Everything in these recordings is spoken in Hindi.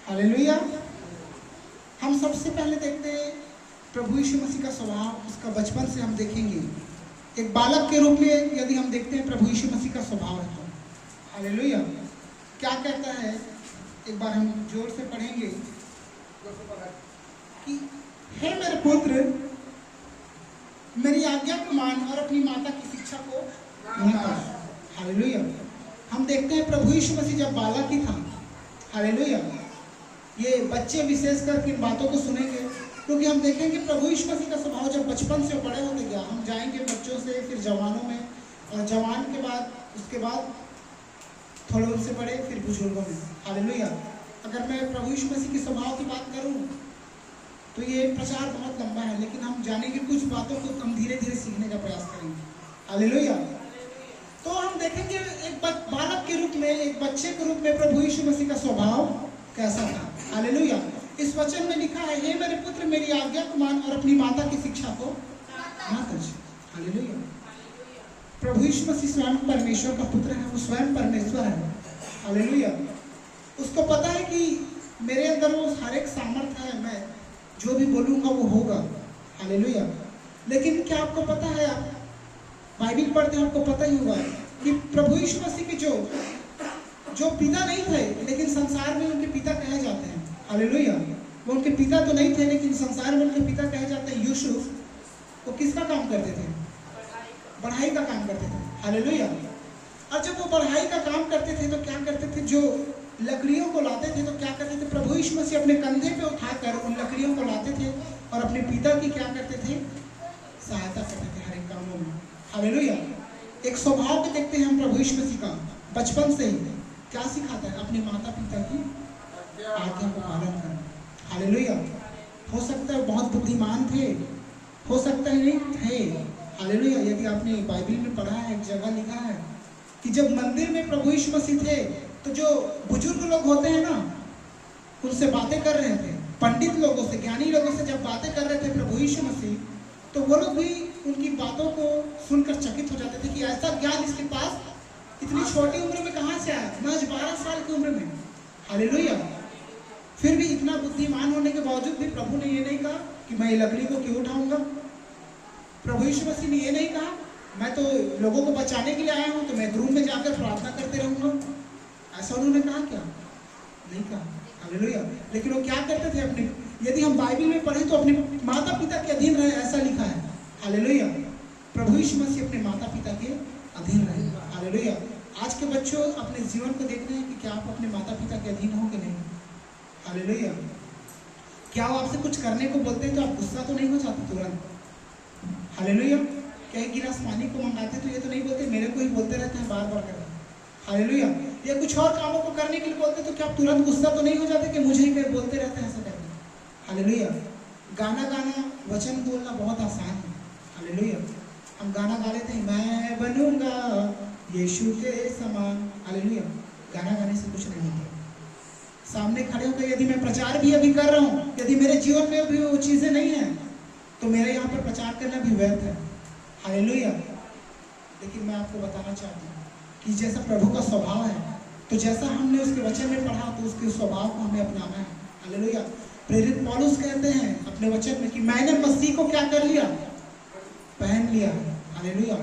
हालेलुया। हम सबसे पहले देखते हैं प्रभु यीशु मसीह का स्वभाव, उसका बचपन से हम देखेंगे। एक बालक के रूप में यदि हम देखते हैं प्रभु यीशु मसीह का स्वभाव है तो हालेलुया क्या कहता है, एक बार हम जोर से पढ़ेंगे कि हे मेरे पुत्र मेरी आज्ञा को मान और अपनी माता की शिक्षा को नहीं कर। हालेलुया। हम देखते हैं प्रभु यीशु मसीह जब बालक ही था, हालेलुया, ये बच्चे विशेष करके इन बातों को सुनेंगे, क्योंकि हम देखेंगे प्रभु यीशु मसीह का स्वभाव जब बचपन से बड़े होते गया। हम जाएंगे बच्चों से, फिर जवानों में, और जवान के बाद उसके बाद थोड़े उनसे बड़े, फिर बुजुर्गों में। हालेलुया। अगर मैं प्रभु यीशु मसीह के स्वभाव की बात करूं तो ये प्रचार बहुत लंबा है, लेकिन हम जानेंगे कुछ बातों को हम धीरे धीरे सीखने का प्रयास करेंगे। हालेलुया। तो हम देखेंगे एक बालक के रूप में, एक बच्चे के रूप में प्रभु यीशु मसीह का स्वभाव कैसा था। हालेलुया। इस वचन में लिखा है, हे मेरे पुत्र मेरी आज्ञा को मान और अपनी माता की शिक्षा को ना त्याज। हालेलुया। प्रभु यीशु मसीह स्वयं परमेश्वर का पुत्र है, वो स्वयं परमेश्वर है। हालेलुया। उसको पता है कि मेरे अंदर वो हर एक सामर्थ्य है, मैं जो भी बोलूंगा वो होगा। हालेलुया। लेकिन क्या आपको पता है, आप बाइबल पढ़ते हैं आपको पता ही होगा कि प्रभु यीशु मसीह के जो पिता नहीं थे, लेकिन संसार में उनके पिता कहे जाते हैं। हालेलुया। वो उनके पिता तो नहीं थे, लेकिन संसार में उनके पिता कहे जाते हैं। यूसुफ वो किसका काम करते थे? बढ़ाई का काम करते थे। हालेलुया। और जब वो बढ़ाई का काम करते थे तो क्या करते थे? जो लकड़ियों को लाते थे तो क्या करते थे? प्रभु यीशु मसीह अपने कंधे पे उठाकर उन लकड़ियों को लाते थे और अपने पिता की क्या करते थे? सहायता करते थे हर एक कामों में। हालेलुया। एक स्वभाव को देखते हैं हम प्रभु यीशु मसीह का बचपन से ही क्या सिखाता है? अपने माता पिता की आज्ञा को पालन करना। हालेलुया। हो सकता है बहुत बुद्धिमान थे, हो सकता है नहीं थे। हालेलुया। यदि आपने बाइबल में पढ़ा है, एक जगह लिखा है कि जब मंदिर में प्रभु यीशु मसीह थे तो जो बुजुर्ग लोग होते हैं ना, उनसे बातें कर रहे थे, पंडित लोगों से, ज्ञानी लोगों से जब बातें कर रहे थे प्रभु यीशु मसीह, तो वो लोग भी उनकी बातों को सुनकर चकित हो जाते थे कि ऐसा ज्ञान इसके पास इतनी छोटी उम्र में कहाँ से आया, महज 12 साल की उम्र में। हालेलुया। फिर भी इतना बुद्धिमान होने के बावजूद भी प्रभु ने ये नहीं कहा कि मैं ये लकड़ी को क्यों उठाऊंगा। प्रभु यीशु मसीह ने ये नहीं कहा मैं तो लोगों को बचाने के लिए आया हूँ तो मैं रूम में जाकर प्रार्थना करते रहूंगा। ऐसा उन्होंने कहा क्या? नहीं कहा। हालेलुया। लेकिन वो क्या करते थे? अपने, यदि हम बाइबल में पढ़ें तो अपने माता पिता के अधीन रहे, ऐसा लिखा है। हालेलुया। प्रभु यीशु मसीह अपने माता पिता के अधीन रहे। हालेलुया। आज के बच्चों अपने जीवन को देख रहे हैं कि क्या आप अपने माता पिता के अधीन हो कि नहीं? हालेलुया। क्या वो आपसे कुछ करने को बोलते हैं तो आप गुस्सा तो नहीं हो जाते तुरंत? हालेलुया। क्या एक गिलास पानी को मंगाते तो ये तो नहीं बोलते मेरे को ही बोलते रहते हैं बार बार करते? हालेलुया। या कुछ और कामों को करने के लिए बोलते तो क्या आप तुरंत गुस्सा तो नहीं हो जाते कि मुझे ही कर बोलते रहते हैं ऐसा करते? हालेलुया। गाना गाना, वचन बोलना बहुत आसान है। हालेलुया। हम गाना गा लेते हैं, मैं बनूंगा यीशु के समान। हालेलुया। गाना गाने से कुछ नहीं होता। सामने खड़े होकर यदि मैं प्रचार भी अभी कर रहा हूँ, यदि मेरे जीवन में भी वो चीजें नहीं है तो मेरे यहाँ पर प्रचार करना भी व्यर्थ है। हालेलुया। लेकिन मैं आपको बताना चाहती हूँ कि जैसा प्रभु का स्वभाव है, तो जैसा हमने उसके वचन में पढ़ा तो उसके स्वभाव को हमें अपनाना है। हालेलुया। प्रेरित पौलुस कहते हैं अपने वचन में कि मैंने मसीह को क्या कर लिया? पहन लिया। हालेलुया।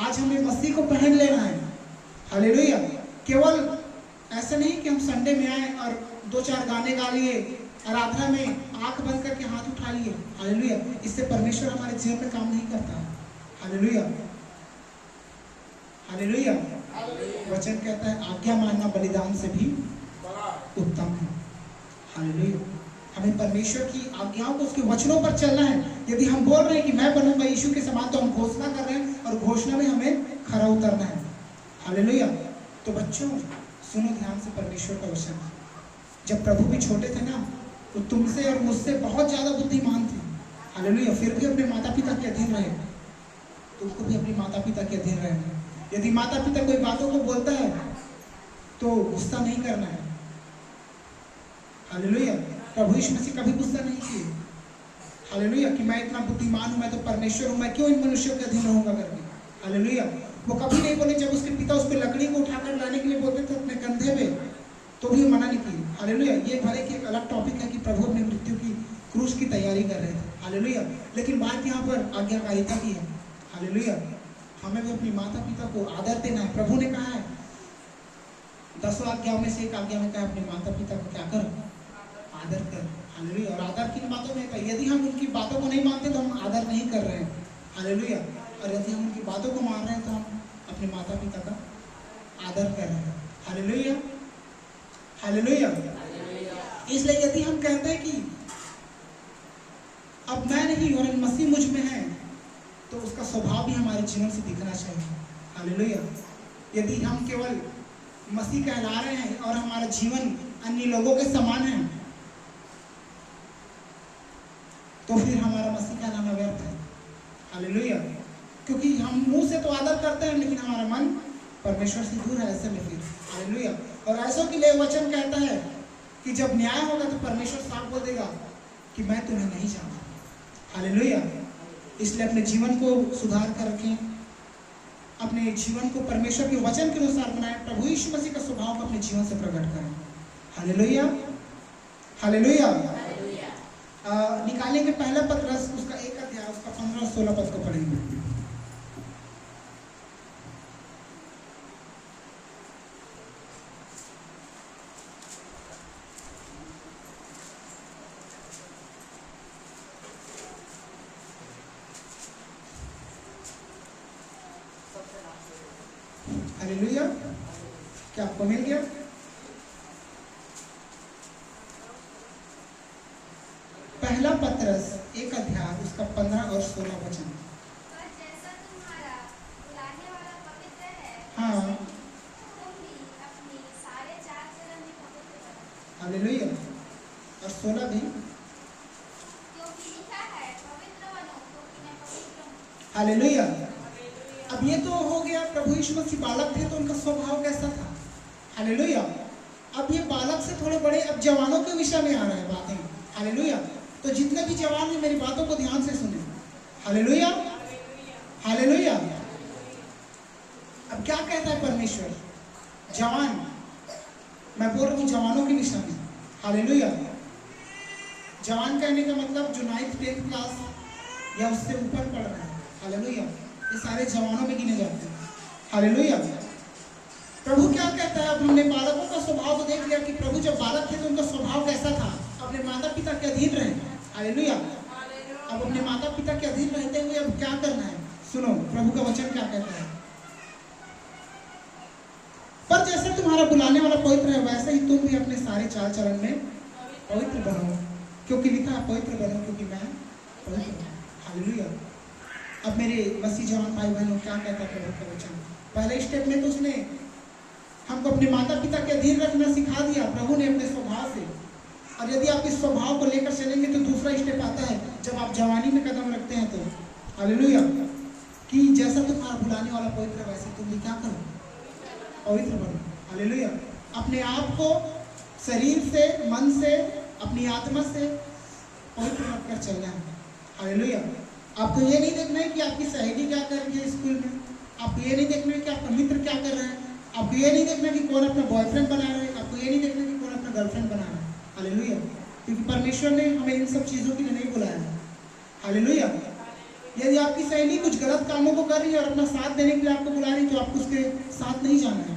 आज हमें मसीह को पहन लेना है। हालेलुया। केवल ऐसा नहीं कि हम संडे में आए और 2-4 गाने गा लिए, आराधना में आंख बंद करके हाथ उठा लिए। हालेलुया। इससे परमेश्वर हमारे जीवन में काम नहीं करता। हालेलुया। हालेलुया। वचन कहता है आज्ञा मानना बलिदान से भी उत्तम है। हालेलुया। हमें परमेश्वर की आज्ञाओं को, उसके वचनों पर चलना है। यदि हम बोल रहे हैं कि मैं बनूंगा यीशु के समान, तो हम घोषणा कर रहे हैं और घोषणा में हमें खरा उतरना है। हालेलुया। तो बच्चों सुनो ध्यान से परमेश्वर का वचन। जब प्रभु भी छोटे थे ना, तो तुमसे और मुझसे बहुत ज्यादा बुद्धिमान थे। हालेलुया। फिर भी अपने माता पिता के अधीन रहे। तुमको भी अपने माता पिता के अधीन रहना है। यदि माता पिता कोई बातों को बोलता है तो गुस्सा नहीं करना है। हालेलुया। प्रभु यीशु मसीह कभी गुस्सा नहीं किए। हालेलुया। कि मैं इतना बुद्धिमान हूं, मैं तो परमेश्वर हूं, मैं क्यों इन मनुष्यों के अधीन रहूंगा करके। हालेलुया। वो कभी नहीं बोले। जब उसके पिता उसको लकड़ी को उठाकर लाने के लिए बोलते थे अपने कंधे पे, तो भी मना नहीं किए। हालेलुया। ये भले कि एक अलग टॉपिक है कि प्रभु अपनी मृत्यु की क्रूस की तैयारी कर रहे थे, हालेलुया। लेकिन बात यहाँ पर आज्ञाकारिता की है, हालेलुया। हमें भी अपनी माता पिता को आदर देना है। प्रभु ने कहा है 10 आज्ञाओं में से एक आज्ञा में कहा अपने माता पिता को क्या कर, आदर कर, हालेलुया। और आदर किन बातों में है? यदि हम उनकी बातों को नहीं मानते तो हम आदर नहीं कर रहे हैं, हालेलुया। और यदि हम उनकी बातों को मान रहे हैं तो हम अपने माता पिता का आदर कर रहे हैं, हालेलुया, हालेलुया। इसलिए यदि हम कहते हैं कि अब मैं नहीं और मसीह मुझ में है, तो उसका स्वभाव भी हमारे जीवन से दिखना चाहिए, हालेलुया। यदि हम केवल मसीह कहला रहे हैं और हमारा जीवन अन्य लोगों के समान है, तो फिर हमारा मसीह का नाम व्यर्थ है, हालेलुया। क्योंकि हम मुंह से तो आदर करते हैं लेकिन हमारा मन परमेश्वर से दूर है, ऐसे में फिर, हालेलुया। और ऐसों के लिए वचन कहता है कि जब न्याय होगा तो परमेश्वर साफ बोल देगा कि मैं तुम्हें नहीं जानता, हालेलुया। इसलिए अपने जीवन को सुधार कर रखें, अपने जीवन को परमेश्वर के वचन के अनुसार बनाएं, प्रभु यीशु मसीह का स्वभाव को अपने जीवन से प्रकट करें, हालेलुया, हालेलुया। निकालेंगे पहला पत्रस उसका 1 अध्याय उसका 15 और 16 पद को पढ़ेंगे। हालेलुया। क्या आपको मिल गया? पहला पत्रस 1 अध्याय उसका 15 और 16 वचन। जैसा तुम्हारा बुलाने वाला पवित्र है, हाँ, तुम भी अपनी सारे चाल चलन में पवित्र बनो। हालेलुया। और 16 भी, क्योंकि लिखा है, पवित्र बनो क्योंकि मैं पवित्र हूँ। हालेलुया। अब ये तो हो गया प्रभु यीशु मसीह बालक थे तो उनका स्वभाव कैसा था, हालेलुया। अब ये बालक से थोड़े बड़े, अब जवानों के विषय में आ रहा है बातें, हालेलुया। तो जितने भी जवान हैं मेरी बातों को ध्यान से सुने, हालेलुया, हालेलुया। अब क्या कहता है परमेश्वर? जवान, मैं बोल रहा हूँ जवानों के विषय में, हालेलुया। जवान कहने का मतलब जो 9th 10th क्लास या उससे ऊपर पढ़ रहा है, हालेलुया, ये सारे जवानों में गिने जाते हैं, हालेलुया। प्रभु क्या कहता है? अब हमने बालकों का स्वभाव तो देख लिया कि प्रभु जब बालक थे तो उनका स्वभाव कैसा था, अपने माता पिता के अधीन रहे, हालेलुया। अब अपने माता पिता के अधीन रहते हुए अब क्या करना है? सुनो प्रभु का वचन क्या कहता है। पर जैसे तुम्हारा बुलाने वाला पवित्र है वैसे ही तुम भी अपने सारे चाल चलन में पवित्र बनो, क्योंकि लिखा है पवित्र बनो क्योंकि मैं पवित्र हूँ, हालेलुया। अब मेरे मसीह जवान भाई बहनों क्या कहता है प्रभु का वचन? पहले स्टेप में तो उसने हमको अपने माता पिता के अधीन रखना सिखा दिया प्रभु ने अपने स्वभाव से। और यदि आप इस स्वभाव को लेकर चलेंगे तो दूसरा स्टेप आता है जब आप जवानी में कदम रखते हैं तो, हालेलुया, कि जैसा तुम्हारा बुलाने वाला पवित्र है वैसे तुम भी क्या करो? पवित्र बनो, हालेलुया। अपने आप को शरीर से, मन से, अपनी आत्मा से पवित्र रखकर चलना है, हालेलुया। आपको ये नहीं देखना है कि आपकी सहेली क्या कर रही है स्कूल में, आपको ये नहीं देखना है कि आपका मित्र क्या कर रहा है, आपको ये नहीं देखना कि कौन अपना बॉयफ्रेंड बना रहा है, आपको ये नहीं देखना कि कौन अपना गर्लफ्रेंड बना रहा है, हालेलुया। क्योंकि परमेश्वर ने हमें इन सब चीज़ों के लिए नहीं बुलाया है, हालेलुया। यदि आपकी सहेली कुछ गलत कामों को कर रही है और अपना साथ देने के लिए आपको बुला रही है तो आपको उसके साथ नहीं जाना है,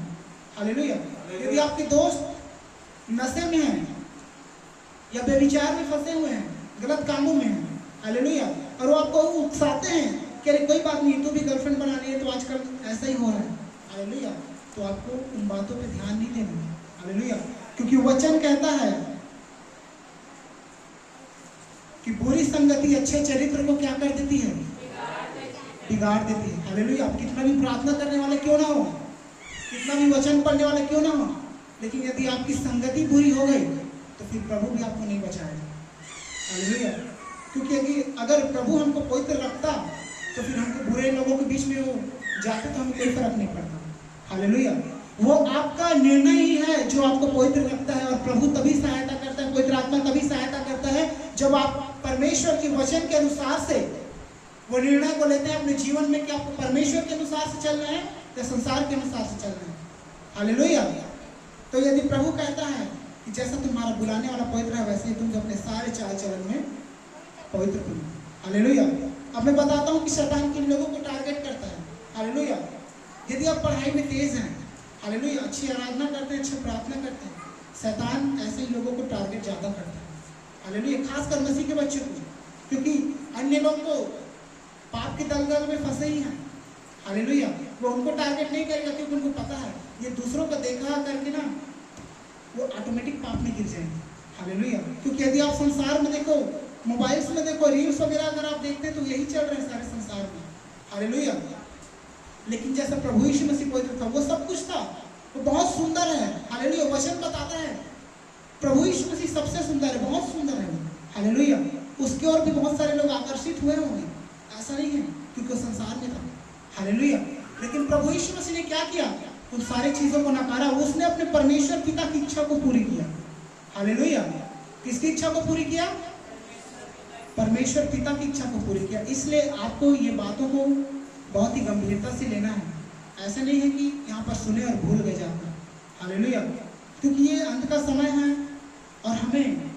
हालेलुया। यदि आपके दोस्त नशे में हैं या बेविचार में फंसे हुए हैं, गलत कामों में हैं, हालेलुया, और वो आपको उकसाते हैं कि अरे कोई बात नहीं, तू भी गर्लफ्रेंड बना ली है तो आजकल ऐसा ही हो रहा है, हालेलुया, तो आपको उन बातों पे ध्यान नहीं देना है, हालेलुया। क्योंकि वचन कहता है कि बुरी संगति अच्छे चरित्र को क्या कर देती है? बिगाड़ देती है, हालेलुया। आप कितना भी प्रार्थना करने वाले क्यों ना हो, कितना भी वचन पढ़ने वाले क्यों ना हो, लेकिन यदि आपकी संगति बुरी हो गई तो फिर प्रभु भी आपको नहीं बचाएगा, हालेलुया। क्योंकि अगर प्रभु हमको पवित्र रखता तो फिर हमको बुरे लोगों के बीच में वो जाते तो हमें कोई फर्क नहीं पड़ता, हालेलुया। वो आपका निर्णय ही है जो आपको पवित्र रखता है, और प्रभु तभी सहायता करता है, पवित्र आत्मा तभी सहायता करता है जब आप परमेश्वर के वचन के अनुसार से वो निर्णय को लेते हैं अपने जीवन में कि आपको परमेश्वर के अनुसार से चलना है या संसार के अनुसार से चलना है, हालेलुया। तो यदि प्रभु कहता है कि जैसा तुम्हारा बुलाने वाला पवित्र है वैसे ही तुम अपने सारे चाल चलन में पवित्र बनो। हालेलुया। अब मैं बताता हूँ कि शैतान किन लोगों को टारगेट करता है। हालेलुया। यदि आप पढ़ाई में तेज हैं, हालेलुया, अच्छी आराधना करते हैं, अच्छी प्रार्थना करते हैं, शैतान ऐसे ही लोगों को टारगेट ज़्यादा करता है। हालेलुया। खासकर मसीह के बच्चों को, क्योंकि अन्य लोग तो पाप के दलदल में फंसे ही हैं। हालेलुया। वो उनको टारगेट नहीं करेगा क्योंकि उनको पता है ये दूसरों को देखा करके ना वो ऑटोमेटिक पाप में गिर जाएंगे। हालेलुया। क्योंकि यदि आप संसार में देखो, मोबाइल्स में देखो, रील्स वगैरह अगर आप देखते हैं तो यही चल रहा है सारे संसार में। हालेलुया। लेकिन जैसा प्रभु यीशु मसीह पवित्र था, वो सब कुछ था, वो बहुत सुंदर है। हालेलुया। वचन बताता है प्रभु यीशु मसीह सबसे सुंदर है, बहुत सुंदर है। हालेलुया। उसकी ओर भी बहुत सारे लोग आकर्षित हुए होंगे, ऐसा नहीं है, क्योंकि वो संसार में था। हालेलुया। लेकिन प्रभु यीशु मसीह ने क्या किया? उन सारी चीजों को नकारा। उसने अपने परमेश्वर पिता की इच्छा को पूरी किया। हालेलुया। किसकी इच्छा को पूरी किया? परमेश्वर पिता की इच्छा को पूरी किया। इसलिए आपको ये बातों को बहुत ही गंभीरता से लेना है। ऐसा नहीं है कि यहाँ पर सुने और भूल गए जाकर। हालेलुया। क्योंकि ये अंत का समय है और हमें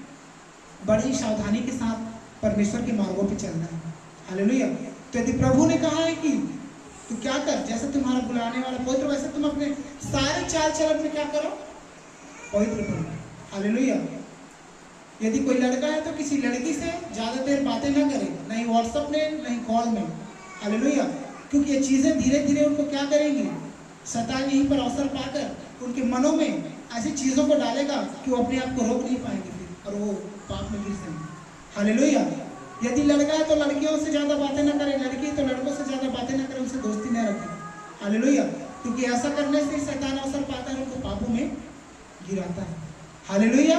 बड़ी सावधानी के साथ परमेश्वर के मार्गों पे चलना है। हालेलुया। तो यदि प्रभु ने कहा है कि तू क्या कर, जैसे तुम्हारा बुलाने वाला पवित्र, वैसे तुम अपने सारे चाल चलन में क्या करो? पवित्र बनो। हालेलुया। यदि कोई लड़का है तो किसी लड़की से ज़्यादा देर बातें ना करे, नहीं व्हाट्सएप में, नहीं कॉल में। हालेलुया। क्योंकि ये चीज़ें धीरे धीरे उनको क्या करेंगी? शैतान यहीं पर अवसर पाकर उनके मनों में ऐसी चीज़ों को डालेगा कि वो अपने आप को रोक नहीं पाएंगे फिर, और वो पाप में गिर जाएंगे। हालेलुया। यदि लड़का है तो लड़कियों से ज़्यादा बातें ना करें, लड़की है तो लड़कों से ज़्यादा बातें ना करें, उनसे दोस्ती ना रखें। हालेलुया। क्योंकि ऐसा करने से शैतान अवसर पाता है, उनको पापों में गिराता है। हालेलुया।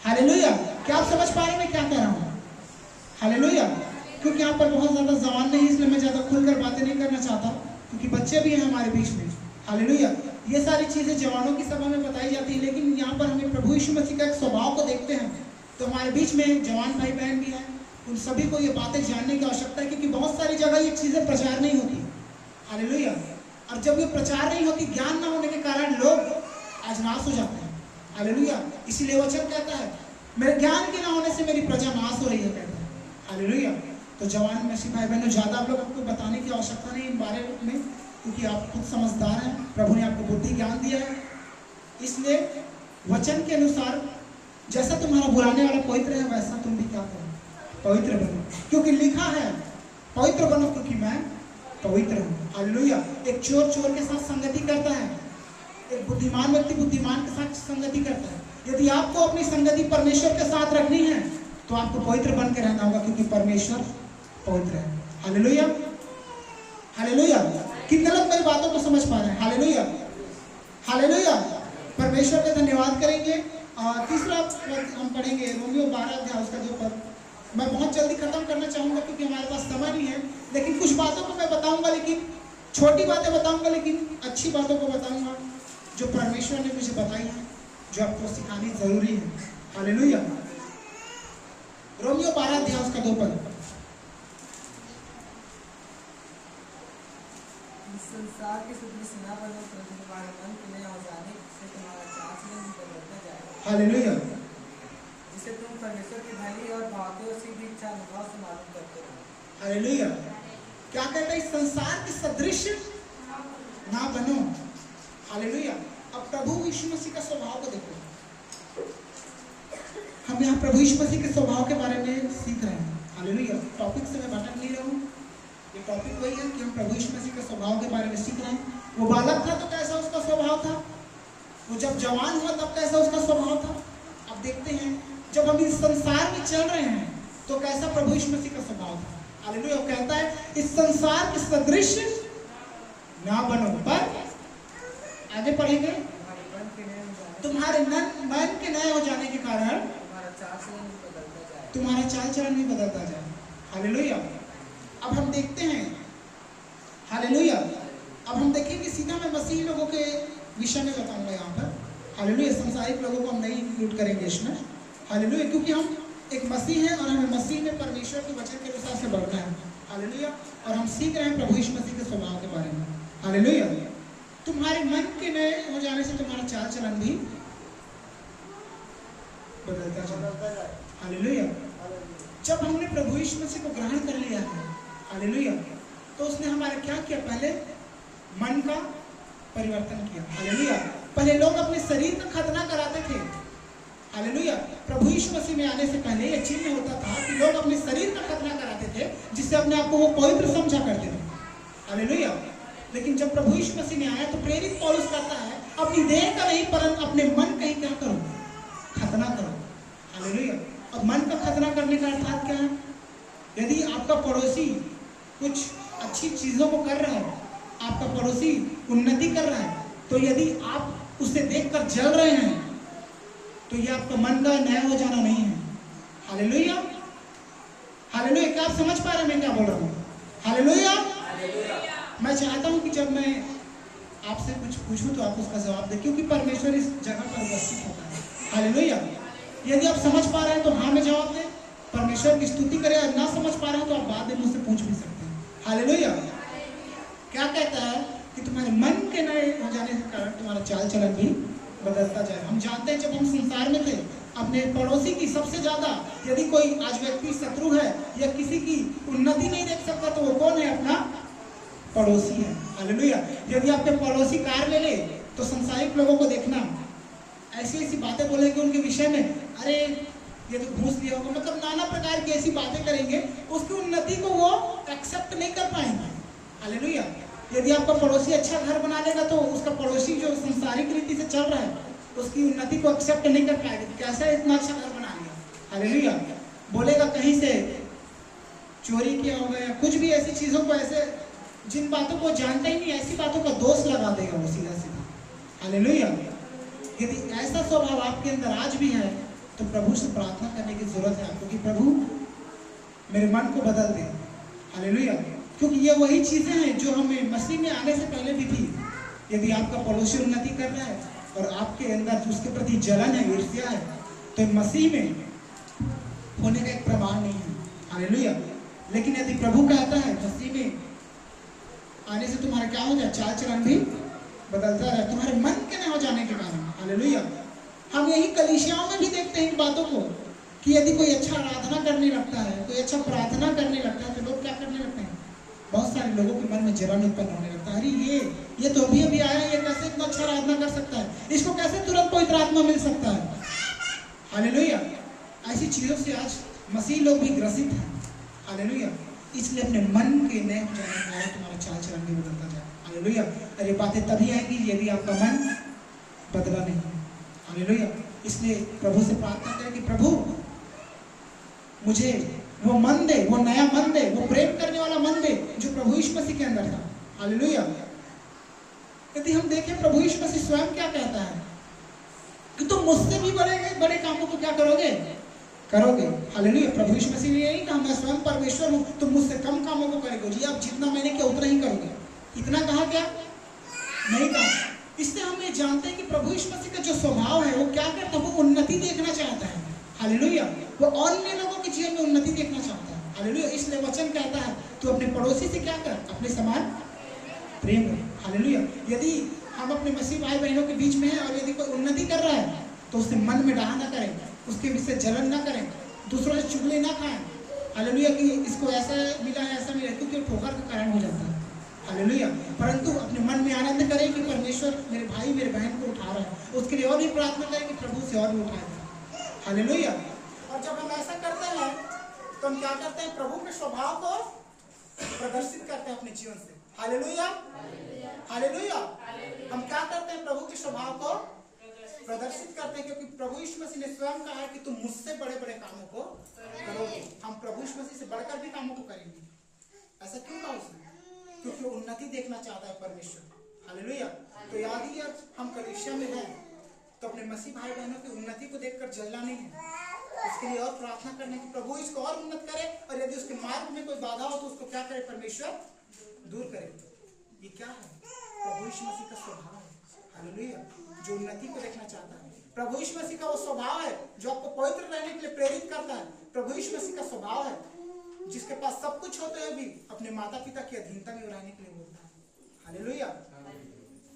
हालेलुया। क्या आप समझ पा रहे हैं मैं क्या कह रहा हूँ? हालेलुया। क्योंकि यहाँ पर बहुत ज़्यादा जवान नहीं, इसलिए मैं ज़्यादा खुलकर बातें नहीं करना चाहता, क्योंकि बच्चे भी हैं हमारे बीच में। हालेलुया। ये सारी चीज़ें जवानों की सभा में बताई जाती है, लेकिन यहाँ पर हमें प्रभु यीशु मसीह का एक स्वभाव को देखते हैं तो हमारे बीच में जवान भाई बहन भी हैं, उन सभी को ये बातें जानने की आवश्यकता है, क्योंकि बहुत सारी जगह ये चीज़ें प्रचार नहीं होती। हालेलुया। और जब ये प्रचार नहीं होती, ज्ञान ना होने के कारण लोग आज नाश हो जाते हैं। हालेलुया। इसीलिए वचन कहता है मेरे ज्ञान के ना होने से मेरी प्रजा नाश हो रही है, कहता है। हालेलुया। तो जवान मसीह भाई बहनों, ज़्यादा आप लोग आपको बताने की आवश्यकता नहीं इन बारे में, क्योंकि आप खुद समझदार हैं, प्रभु ने आपको बुद्धि ज्ञान दिया है। इसलिए वचन के अनुसार जैसा तुम्हारा बुलाने वाला पवित्र है, वैसा तुम भी क्या करो? पवित्र बनो, क्योंकि लिखा है पवित्र बनो क्योंकि मैं पवित्र हूँ। हालेलुया। एक चोर चोर के साथ संगति करता है, एक बुद्धिमान व्यक्ति बुद्धिमान के साथ संगति करता है। यदि आपको अपनी संगति परमेश्वर के साथ रखनी है तो आपको पवित्र बन के रहना होगा, क्योंकि परमेश्वर पवित्र है। हालेलुया। हालेलुया। कितने लोग मेरी बातों को समझ पा रहे हैं? हालेलुया। हालेलुया। परमेश्वर का धन्यवाद करेंगे। तीसरा हम पढ़ेंगे रोमियो 12 अध्याय उसका जो पद। मैं बहुत जल्दी खत्म करना चाहूँगा क्योंकि हमारे पास समय नहीं है, लेकिन कुछ बातों को मैं बताऊँगा, लेकिन छोटी बातें बताऊँगा, लेकिन अच्छी बातों को बताऊँगा जो परमेश्वर ने मुझे बताई है, जो आपको सिखानी जरूरी है। हालेलुया। रोमियो 12 अध्याय उसका 2 पद। संसार के सदृश न बनो, परंतु तुम्हारे मन के नए हो जाने से तुम्हारा चाल चलन बदलता जाएगा। हालेलुया। जिसे तुम परमेश्वर की भली और भावते और सीधी इच्छा अनुभव से मालूम करते हो। हालेलुया। क्या कहता है? संसार के सदृश ना बनो। हालेलुया। अब प्रभु यीशु मसीह का स्वभाव को देखो। हम यहाँ प्रभु यीशु मसीह के स्वभाव के बारे में सीख रहे हैं। हालेलुया। टॉपिक से मैं भटक नहीं रहा हूँ, ये टॉपिक वही है कि हम प्रभु यीशु मसीह के स्वभाव के बारे में सीख रहे हैं। वो बालक था तो कैसा उसका स्वभाव था, वो जब जवान हुआ तब कैसा उसका स्वभाव था। अब देखते हैं जब हम इस संसार में चल रहे हैं तो कैसा प्रभु यीशु मसीह का स्वभाव था। हालेलुया। वो कहता है इस संसार के सदृश ना बनो, पर आगे पढ़ेंगे तुम्हारे मन के नए हो जाने के कारण तुम्हारा चाल चलन भी बदलता जाए। हालेलुया। अब हम देखते हैं, हालेलुया, अब हम देखेंगे सीधा मैं मसीही लोगों के विषय में बताऊंगा यहाँ पर। हालेलुया। सांसारिक लोगों को हम नहीं इंक्लूड करेंगे इसमें। हालेलुया। क्योंकि हम एक मसीह हैं और हमें मसीह में परमेश्वर के वचन के अनुसार से बढ़ना है। हालेलुया। और हम सीख रहे हैं प्रभु यीशु मसीह के स्वभाव के बारे में। हालेलुया। तुम्हारे मन के नए हो जाने से तुम्हारा चाल चलन भी बदलता जाए। बदलता जाए। हालेलुया। हालेलुया। जब हमने प्रभु यीशु मसीह को ग्रहण कर लिया है, हालेलुया, तो उसने हमारा क्या किया? पहले मन का परिवर्तन किया। हालेलुया। पहले लोग अपने शरीर का खतना कराते थे। हालेलुया। प्रभु यीशु मसीह में आने से पहले यह चिन्ह होता था कि लोग अपने शरीर का खतना कराते थे, जिससे अपने आप को वो पवित्र समझा करते थे। हालेलुया। लेकिन जब प्रभु यीशु मसीह में आया तो प्रेरित पौलुस कहता है, अपनी देह का नहीं परंतु अपने मन का ही क्या करो? खतना करो। हालेलुया। अब मन का खतना करने का अर्थात क्या है? यदि आपका पड़ोसी कुछ अच्छी चीजों को कर रहा है, आपका पड़ोसी उन्नति कर रहा है, तो यदि आप उसे देखकर जल रहे हैं तो ये आपका मन का नया हो जाना नहीं है। हालेलुया। हालेलुया। क्या आप समझ पा रहे हैं मैं क्या बोल रहा हूँ? हालेलुया। मैं चाहता हूँ कि जब मैं आपसे कुछ पूछूं तो आप उसका जवाब दें, क्योंकि परमेश्वर इस जगह पर उपस्थित होता है। हालेलुया। यदि आप समझ पा रहे हैं तो हाँ में जवाब दें, परमेश्वर की स्तुति करें। और ना समझ पा रहे हैं तो आप बाद में मुझसे पूछ भी सकते हैं। हालेलुया। क्या कहता है कि तुम्हारे मन के नए हो जाने के कारण तुम्हारा चाल चलन भी बदलता जाए। हम जानते हैं जब हम संसार में थे, अपने पड़ोसी की सबसे ज्यादा, यदि कोई आज व्यक्ति शत्रु है या किसी की उन्नति नहीं देख सकता तो वो कौन है? अपना पड़ोसी है। हालेलुया। यदि आपके पड़ोसी कार ले ले तो संसारिक लोगों को देखना, ऐसी ऐसी बातें बोलेंगे उनके विषय में, अरे ये तो घूस दिया होगा, मतलब नाना प्रकार की ऐसी बातें करेंगे, उसकी उन्नति को वो एक्सेप्ट नहीं कर पाएंगे। हालेलुया। यदि आपका पड़ोसी अच्छा घर बना लेगा तो उसका पड़ोसी जो संसारिक रीति से चल रहा है उसकी उन्नति को एक्सेप्ट नहीं कर पाएगा। कैसा इतना अच्छा घर बना लिया? हालेलुया। बोलेगा कहीं से चोरी किया होगा या कुछ भी ऐसी चीजों को, ऐसे जिन बातों को जानता ही नहीं, ऐसी बातों का दोष लगा देगा वो सीधा सीधा। हालेलुया। यदि ऐसा स्वभाव आपके अंदर आज भी है तो प्रभु से प्रार्थना करने की जरूरत है आपको कि प्रभु मेरे मन को बदल दे। हालेलुया। क्योंकि ये वही चीजें हैं जो हमें मसीह में आने से पहले भी थी। यदि आपका पड़ोसी उन्नति कर रहा है और आपके अंदर उसके प्रति जलन है, ईर्ष्या है, तो मसीह में होने का एक प्रमाण नहीं है। हालेलुया। लेकिन यदि प्रभु कहता है मसीह में आने से तुम्हारा क्या हो जाए? चाल चलन भी बदलता रहे, तुम्हारे मन के न हो जाने के कारण। हालेलुया। हम यही कलीसियाओं में भी देखते हैं इन बातों को कि यदि कोई अच्छा आराधना करने लगता है, कोई अच्छा प्रार्थना करने लगता है, तो लोग क्या करने लगते हैं? बहुत सारे लोगों के मन में जलन उत्पन्न होने लगता है। अरे ये तो अभी अभी आया है, ये कैसे इतना अच्छा आराधना कर सकता है? इसको कैसे तुरंत पवित्र आत्मा मिल सकता है? हालेलुया। ऐसी चीजों से आज मसीह लोग भी ग्रसित हैं। हालेलुया। इसलिए अपने मन के नए हो जाने के कारण तुम्हारा चाल चलन भी बदलता जाए। हालेलुया। और ये बातें तभी आएंगी यदि आपका मन बदला नहीं है। हालेलुया। इसलिए प्रभु से प्रार्थना करें कि प्रभु मुझे वो मन दे, वो नया मन दे, वो प्रेम करने वाला मन दे जो प्रभु यीशु मसीह के अंदर था। हालेलुया। यदि हम देखें प्रभु यीशु मसीह स्वयं क्या कहता है कि तुम मुझसे भी बड़े कामों को क्या करोगे? हालेलुया। प्रभु यीशु मसीह ने यही कहा, मैं स्वयं परमेश्वर हूँ, तुम मुझसे कम कामों को करोगे। जी आप जितना मैंने किया उतना ही करोगे। इतना कहा क्या? नहीं कहा। इससे हम ये जानते हैं कि प्रभु यीशु मसीह का जो स्वभाव है वो क्या करता है? वो उन्नति देखना चाहता है। हालेलुया। वो अन्य लोगों के जीवन में उन्नति देखना चाहता है। हालेलुया। इसलिए वचन कहता है तू अपने पड़ोसी से क्या कर? अपने समान प्रेम कर। हालेलुया। यदि हम अपने मसीह भाई बहनों के बीच में हैं और यदि कोई उन्नति कर रहा है तो उससे मन में डाह ना करें, उसके विषय जलन ना करें, दूसरों से चुगली ना खाएं। हालेलुया। कि इसको ऐसा मिला है, ऐसा मिला है, क्योंकि ठोकर का कारण हो जाता है। हालेलुया। परंतु अपने मन में आनंद करें कि परमेश्वर मेरे भाई मेरे बहन को उठा रहा है, उसके लिए और भी प्रार्थना करें कि प्रभु से और भी उठाएगा। हालेलुया। और जब हम ऐसा करते हैं तो हम क्या करते हैं? प्रभु के स्वभाव को प्रदर्शित करते हैं अपने जीवन से। हालेलुया। हालेलुया। हम क्या करते हैं? प्रभु के स्वभाव को प्रदर्शित करते हैं, क्योंकि प्रभु यीशु मसीह ने स्वयं कहा है कि तुम मुझसे बड़े बड़े कामों को करोगे। हम प्रभु यीशु मसीह से बढ़कर भी कामों को करेंगे। ऐसा क्यों कहा उसने? क्योंकि वो उन्नति देखना चाहता है परमेश्वर। हालेलुया। तो यदि हम कलीसिया में हैं तो अपने मसीह भाई बहनों की उन्नति को देखकर जलना नहीं है, उसके लिए और प्रार्थना करने की प्रभु इसको और उन्नत करे, और यदि उसके मार्ग में कोई बाधा हो तो उसको क्या करे? परमेश्वर दूर करे। ये क्या है? प्रभु यीशु मसीह का स्वभाव है। हालेलुया। जो उन्नति को देखना चाहता है। प्रभु यीशु मसीह का वो स्वभाव है जो आपको पवित्र रहने के लिए प्रेरित करता है। प्रभु यीशु मसीह का स्वभाव है जिसके पास सब कुछ होते हुए भी अपने माता पिता की अधीनता में रहने के लिए बोलता है। हालेलुया।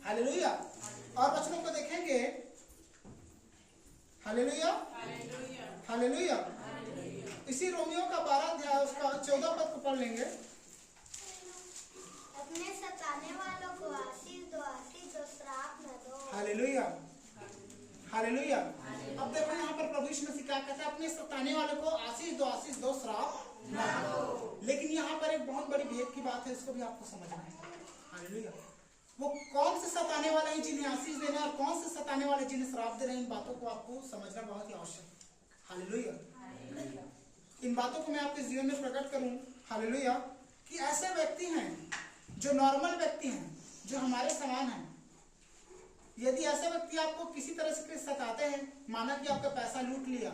हालेलुया। और वचनों को देखेंगे। हालेलुया। हालेलुया। इसी रोमियो का 12 अध्याय उसका 14 पद को पढ़ लेंगे। अपने सताने वालों को आशीष दो, श्राप न दो। Hallelujah, hallelujah. अब देखो यहाँ पर प्रभु यीशु मसीह क्या कहता है, अपने सताने वालों को आशीष दो, श्राप न दो। लेकिन यहाँ पर एक बहुत बड़ी भेद की बात है, इसको भी आपको समझना है। हालेलुया। वो कौन से सताने वाले हैं जिन्हें आशीष देना और कौन से सताने वाले जिन्हें श्राप दे रहे हैं, इन बातों को आपको समझना बहुत ही आवश्यक है। हालेलुया। इन बातों को मैं आपके जीवन में प्रकट करूं, हालेलुया, कि ऐसे व्यक्ति हैं जो नॉर्मल व्यक्ति हैं, जो हमारे समान हैं। यदि ऐसे व्यक्ति आपको किसी तरह से सताते हैं, माना कि आपका पैसा लूट लिया,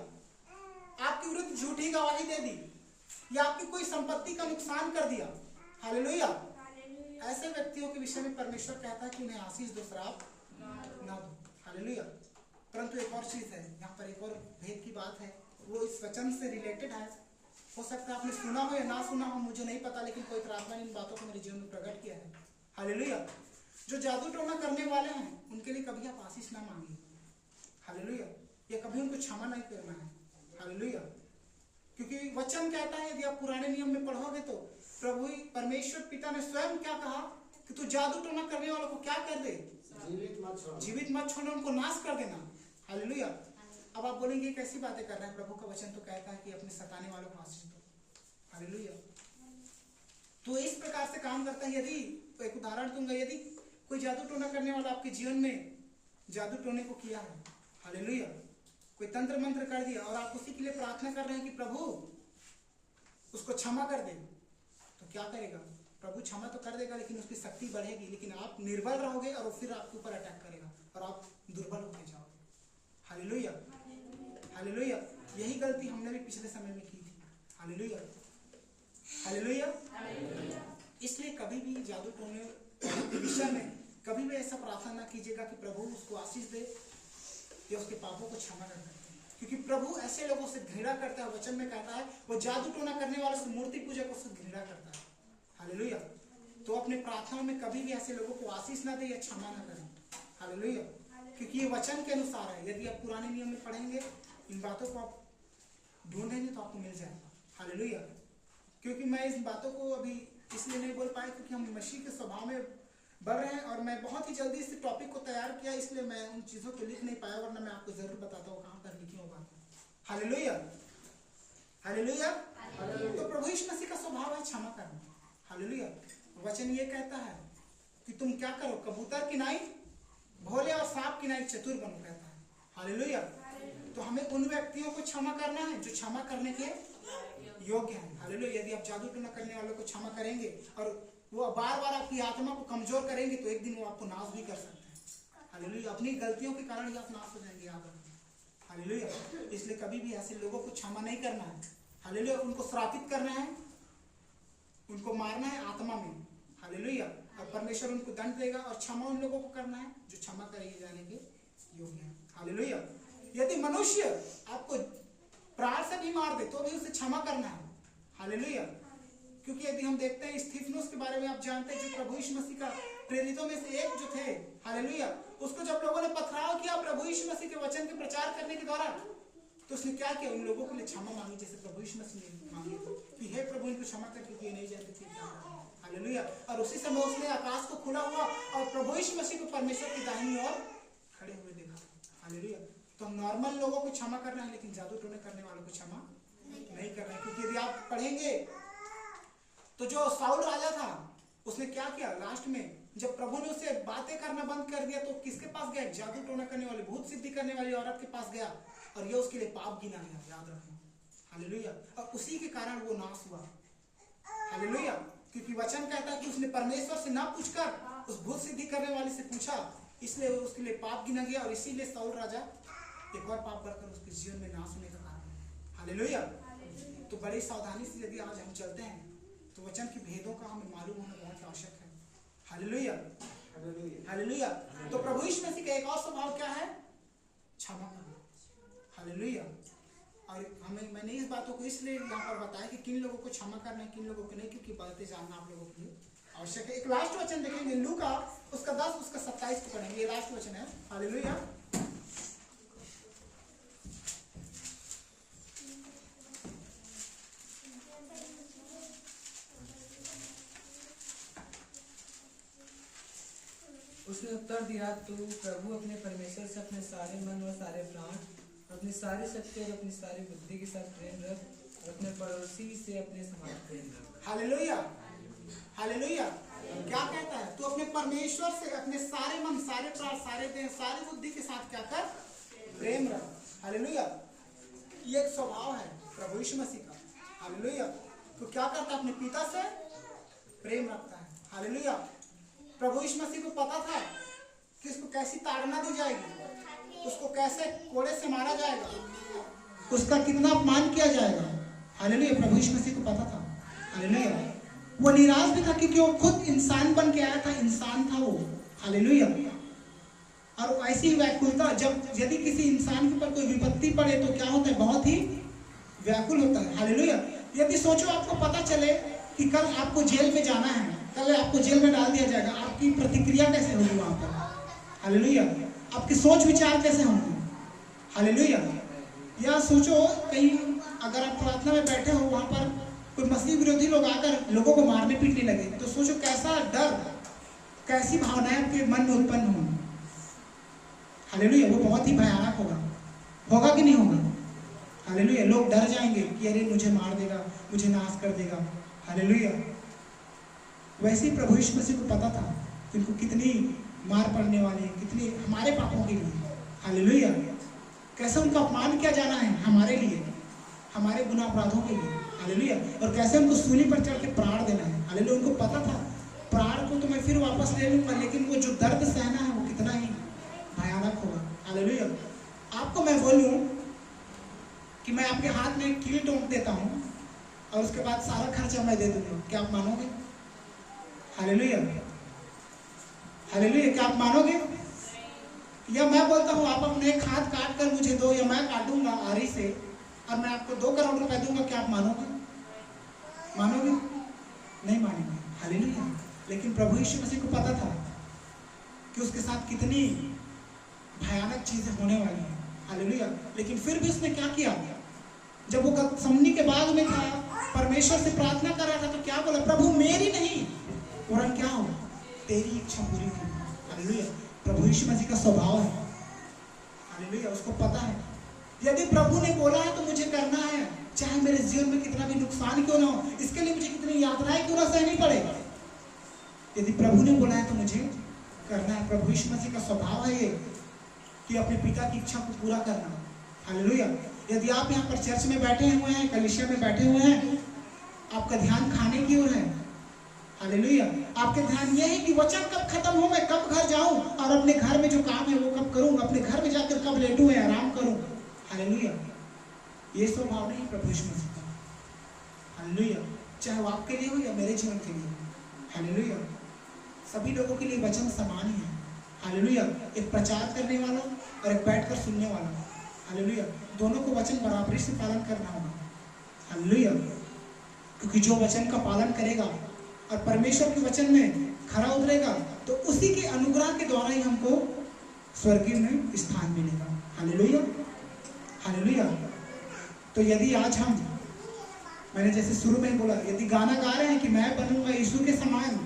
आपके विरुद्ध झूठी गवाही दे दी, या आपकी कोई संपत्ति का नुकसान कर दिया, हालेलुया, ऐसे व्यक्तियों के विषय में परमेश्वर कहता है कि उन्हें आशीष दो, श्राप ना दो। हालेलुया। परंतु एक और चीज है, यहाँ पर एक और भेद की बात है, वो इस वचन से रिलेटेड है। हो सकता है आपने सुना हो या ना सुना हो, मुझे नहीं पता, लेकिन कोई आत्मा ने इन बातों को मेरे जीवन में प्रकट किया है। हालेलुया। जो जादू टोना करने वाले हैं, उनके लिए कभी आप आशीष ना मांगिए। हालेलुया। या कभी उनको क्षमा नहीं करना है। हालेलुया। क्योंकि वचन कहता है, यदि आप पुराने नियम में पढ़ोगे तो प्रभु परमेश्वर पिता ने स्वयं क्या कहा कि तू जादू टोना करने वालों को क्या कर दे, जीवित मत छोड़ना, उनको नाश कर देना। हालेलुया। अब आप बोलेंगे कैसी बातें कर रहे हैं, प्रभु का वचन तो कहता है कि अपने सताने वालों को आशीष दो। हालेलुया। तो इस प्रकार से काम करता है। यदि एक उदाहरण दूंगा, यदि कोई जादू टोना करने वाला आपके जीवन में जादू टोने को किया है, हालेलुया, कोई तंत्र मंत्र कर दिया और आप उसी के लिए प्रार्थना कर रहे हैं कि प्रभु उसको क्षमा कर दे, तो क्या करेगा? प्रभु क्षमा तो कर देगा, लेकिन उसकी शक्ति बढ़ेगी, लेकिन आप निर्बल रहोगे और फिर आपके ऊपर अटैक करेगा और आप दुर्बल होते जाओगे। Hallelujah, hallelujah. यही गलती हमने भी पिछले समय में की थी। Hallelujah, hallelujah. इसलिए कभी भी जादू टोने के विषय में कभी भी ऐसा प्रार्थना ना कीजिएगा कि प्रभु उसको आशीष दे या उसके पापों को क्षमा कर सकते हैं, क्योंकि प्रभु ऐसे लोगों से घृणा करता है। वचन में कहता है वो जादू टोना करने वालों से, मूर्ति पूजकों से घृणा करता है। हालेलुया। तो अपने प्रार्थना में कभी भी ऐसे लोगों को आशीष ना दे या क्षमा ना करें। हालेलुया। क्योंकि ये वचन के अनुसार है। यदि आप पुराने नियम में पढ़ेंगे, इन बातों को आप ढूंढेंगे तो आपको मिल जाएगा। हालेलुया। क्योंकि मैं इस बातों को अभी इसलिए नहीं बोल पाया क्योंकि हम मसीह के स्वभाव में बढ़ रहे हैं और मैं बहुत ही जल्दी इस टॉपिक को तैयार किया, इसलिए मैं उन चीजों को लिख नहीं पाया, वरना मैं आपको जरूर बताता हूँ कहाँ पर लिखी होगा। Hallelujah, hallelujah. तो प्रभु यीशु मसीह का स्वभाव है क्षमा करना। हालेलुया। वचन ये कहता है कि तुम क्या करो, कबूतर की नाई भोले और सांप की नाई चतुर बनो, कहता है। हालेलुया। तो हमें उन व्यक्तियों को क्षमा करना है जो क्षमा करने के योग्य हैं। हालेलुया। यदि आप जादू टोना करने वालों को क्षमा करेंगे और वो बार बार आपकी आत्मा को कमजोर करेंगे, तो एक दिन वो आपको नाश भी कर सकते हैं। हालेलुया। अपनी गलतियों के कारण ही आप नाश हो जाएंगे, याद रखना। हालेलुया। इसलिए कभी भी ऐसे लोगों को क्षमा नहीं करना है। हालेलुया। उनको श्रापित करना है, उनको मारना है आत्मा में। हालेलुया। और परमेश्वर उनको दंड देगा, और क्षमा उन लोगों को करना है जो क्षमा करे जाने के योग्य है। हालेलुया। यदि मनुष्य आपको प्राण से भी मार दे तो भी उसे क्षमा करना है। हालेलुया। क्योंकि यदि हम देखते हैं स्तिफनुस के बारे में, आप जानते हैं जो प्रभु यीशु मसीह का प्रेरितों में से एक जो थे, हालेलुया, उसको जब लोगों ने पथराव किया प्रभु यीशु मसीह के वचन के प्रचार करने के द्वारा, तो उसने क्या किया? उन लोगों के लिए क्षमा मांगी, जैसे प्रभु यीशु मसीह ने मांगी कि हे प्रभु इनको क्षमा कर, क्योंकि ये नहीं जानते थे क्या कर रहे हैं। हालेलुया। और उसी समय उसने आकाश को खुला हुआ और प्रभु यीशु मसीह को परमेश्वर की दाहिनी ओर खड़े हुए देखा। हालेलुया। तो हम नॉर्मल लोगों को क्षमा करना है, लेकिन जादू टोने करने वालों को क्षमा नहीं कर रहे हैं। क्योंकि यदि आप पढ़ेंगे तो जो साउल राजा था, उसने क्या किया? लास्ट में जब प्रभु ने उसे बातें करना बंद कर दिया, तो किसके पास गया? जादू टोना करने वाली, भूत सिद्धि करने वाली औरत के पास गया, और ये उसके लिए पाप गिना गया। याद रखना। हालेलुया। और उसी के कारण वो नाश हुआ। हालेलुया। क्योंकि वचन कहता है कि उसने परमेश्वर से ना पूछकर उस भूत सिद्धि करने वाली से पूछा, इसलिए उसके लिए पाप गिना गया, और इसीलिए साउल राजा एक और पाप करकर उसके जीवन में नाश होने का कारण। हालेलुया। तो बड़ी सावधानी से यदि आज हम चलते हैं तो वचन के भेदों का हमें मालूम होना बहुत आवश्यक है। Hallelujah, hallelujah. तो प्रभु यीशु मसीह का एक और स्वभाव क्या है? क्षमा करना। हालेलुया। और मैंने इस बातों को इसलिए यहाँ पर बताया कि किन लोगों को क्षमा करना है, किन लोगों को नहीं, क्योंकि बातें जानना आप लोगों के लिए आवश्यक है। एक लास्ट वचन देखेंगे, लूका उसका 10 उसका 27 को पढ़ेंगे। ये लास्ट वचन है। हालेलुया। उसने उत्तर दिया, तू प्रभु अपने परमेश्वर से अपने सारे मन और सारे प्राण, अपनी सारी शक्ति और अपनी सारी बुद्धि के साथ प्रेम रख, और अपने पड़ोसी से अपने समान प्रेम रख। Hallelujah, hallelujah. क्या कहता है? तू अपने परमेश्वर से अपने सारे मन, सारे प्राण, सारे देह, सारी बुद्धि के साथ क्या कर? प्रेम रख। हालेलुया। ये एक स्वभाव है प्रभु यीशु मसीह का। हालेलुया। तो क्या करता है? अपने पिता से प्रेम रखता है। हालेलुया। प्रभु यीशु मसीह को पता था कि उसको कैसी ताड़ना दी जाएगी, उसको कैसे कोड़े से मारा जाएगा, उसका कितना अपमान किया जाएगा। हालेलुया। प्रभु यीशु मसीह को पता था। हालेलुया। वो निराश भी था क्योंकि वो खुद इंसान बन के आया था, इंसान था वो। हालेलुया। और ऐसी ही व्याकुलता, जब यदि किसी इंसान के ऊपर कोई विपत्ति पड़े तो क्या होता है? बहुत ही व्याकुल होता है। हालेलुया। यदि सोचो आपको पता चले कि कल आपको जेल में जाना है, कल आपको जेल में डाल दिया जाएगा, आपकी प्रतिक्रिया कैसे होगी वहां पर? हालेलुया। आपकी सोच विचार कैसे होंगे? हालेलुया। या सोचो कहीं अगर आप प्रार्थना में बैठे हो, वहां पर कोई मसीह विरोधी लोग आकर लोगों को मारने पीटने लगे, तो सोचो कैसा डर, कैसी भावनाएं आपके मन में उत्पन्न होंगी। हालेलुया। वो बहुत ही भयानक होगा कि नहीं होगा? हालेलुया। लोग डर जाएंगे कि अरे मुझे मार देगा, मुझे नाश कर देगा। हालेलुया। वैसे ही प्रभु यीशु मसीह को पता था कि उनको कितनी मार पड़ने वाली है, कितनी हमारे पापों के लिए। हालेलुया। कैसे उनका अपमान किया जाना है हमारे लिए, हमारे गुनाह अपराधों के लिए। हालेलुया। और कैसे उनको सूली पर चढ़ के प्राण देना है। हालेलुया। उनको पता था प्राण को तो मैं फिर वापस ले लूंगा, लेकिन वो जो दर्द सहना है वो कितना ही भयानक होगा। हालेलुया। आपको मैं बोलूं कि मैं आपके हाथ में एक कील ठोक देता हूं और उसके बाद सारा खर्चा मैं दे दूंगा, क्या आप मानोगे? हालेलुया। हालेलुया। क्या आप मानोगे? या मैं बोलता हूं आप अपने एक हाथ काट कर मुझे दो, या मैं काटूंगा आरी से और मैं आपको 2 करोड़ रुपए दूंगा, क्या आप मानोगे? मानोगे? नहीं मानेंगे। हालेलुया। लेकिन प्रभु यीशु मसीह को पता था कि उसके साथ कितनी भयानक चीजें होने वाली हैं। हालेलुया। लेकिन फिर भी उसने क्या किया? जब वो गतसमनी के बाग में था, परमेश्वर से प्रार्थना कर रहा था, तो क्या बोला? प्रभु मेरी नहीं वरन क्या हो? तेरी इच्छा पूरी हो। हालेलुया। प्रभु यीशु मसीह का स्वभाव है। हालेलुया। उसको पता है यदि प्रभु ने बोला है तो मुझे करना है, चाहे मेरे जीवन में कितना भी नुकसान क्यों ना हो, इसके लिए मुझे कितनी यातनाएं क्यों ना सहनी पड़े, यदि प्रभु ने बोला है तो मुझे करना है। प्रभु यीशु मसीह का स्वभाव है ये कि अपने पिता की इच्छा को पूरा करना। हालेलुया। यदि आप यहाँ पर चर्च में बैठे हुए हैं, कलीसिया में बैठे हुए हैं, आपका ध्यान खाने की ओर है। हालेलुया। आपके ध्यान ये है कि वचन कब खत्म हो, मैं कब घर जाऊं और अपने घर में जो काम है वो कब करूं, अपने घर में जाकर कब लेटूं या आराम करूं। हालेलुया। ये स्वभाव नहीं प्रभु यीशु मसीह का। हालेलुया। चाहे वो आपके लिए हो या मेरे जीवन के लिए। हालेलुया। सभी लोगों के लिए वचन समान ही है। हालेलुया। एक प्रचार करने वाला और एक बैठकर सुनने वाला। हालेलुया। दोनों को वचन बराबरी से पालन करना होगा। हालेलुया। क्योंकि जो वचन का पालन करेगा और परमेश्वर के वचन में खरा उतरेगा तो उसी के अनुग्रह के द्वारा ही हमको स्वर्गीय में स्थान मिलेगा। हालेलुया। हालेलुया। तो यदि आज हम, मैंने जैसे शुरू में ही बोला, यदि गाना गा रहे हैं कि मैं बनूंगा यीशु के समान,